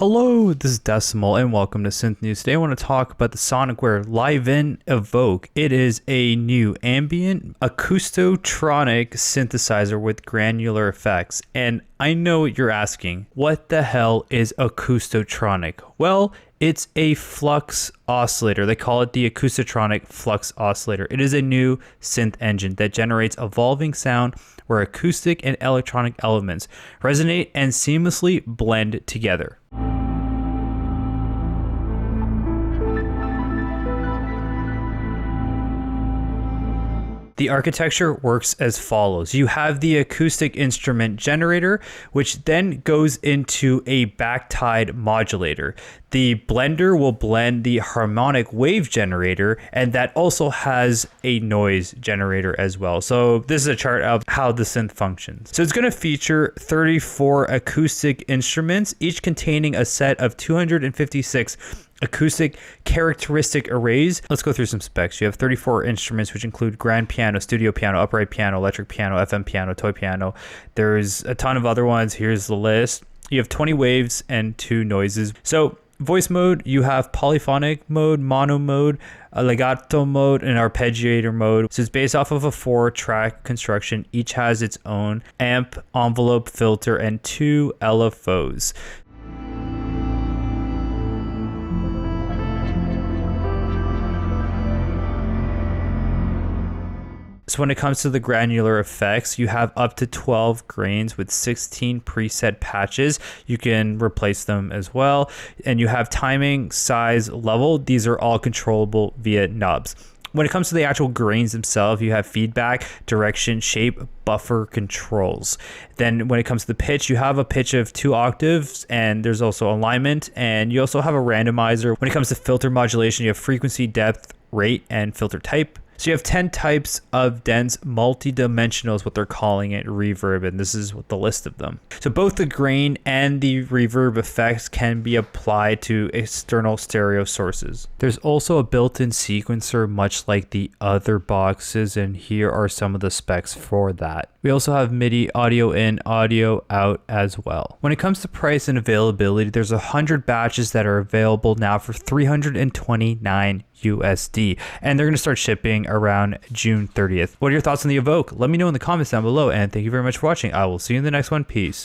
Hello, this is Decimal and welcome to Synth News. Today I want to talk about the Sonicware LIVEN Evoke. It is a new ambient acoustronic synthesizer with granular effects. And I know what you're asking, what the hell is acoustronic? Well, it's a flux oscillator. They call it the acoustronic flux oscillator. It is a new synth engine that generates evolving sound where acoustic and electronic elements resonate and seamlessly blend together. The architecture works as follows. You have the acoustic instrument generator, which then goes into a back-tied modulator. The blender will blend the harmonic wave generator, and that also has a noise generator as well. So this is a chart of how the synth functions. So it's going to feature 34 acoustic instruments, each containing a set of 256 acoustic characteristic arrays. Let's go through some specs. You have 34 instruments, which include grand piano, studio piano, upright piano, electric piano, FM piano, toy piano. There's a ton of other ones. Here's the list. You have 20 waves and 2 noises. So voice mode, you have polyphonic mode, mono mode, a legato mode, and arpeggiator mode. So it's based off of a 4-track construction. Each has its own amp, envelope, filter, and 2 LFOs. So when it comes to the granular effects, you have up to 12 grains with 16 preset patches. You can replace them as well. And you have timing, size, level. These are all controllable via knobs. When it comes to the actual grains themselves, you have feedback, direction, shape, buffer controls. Then when it comes to the pitch, you have a pitch of 2 octaves, and there's also alignment, and you also have a randomizer. When it comes to filter modulation, you have frequency, depth, rate, and filter type. So you have 10 types of dense multi-dimensional is what they're calling it, reverb, and this is the list of them. So both the grain and the reverb effects can be applied to external stereo sources. There's also a built-in sequencer much like the other boxes, and here are some of the specs for that. We also have MIDI audio in, audio out as well. When it comes to price and availability, there's 100 batches that are available now for $329 USD, and they're going to start shipping around June 30th. What are your thoughts on the Evoke? Let me know in the comments down below, and thank you very much for watching. I will see you in the next one. Peace.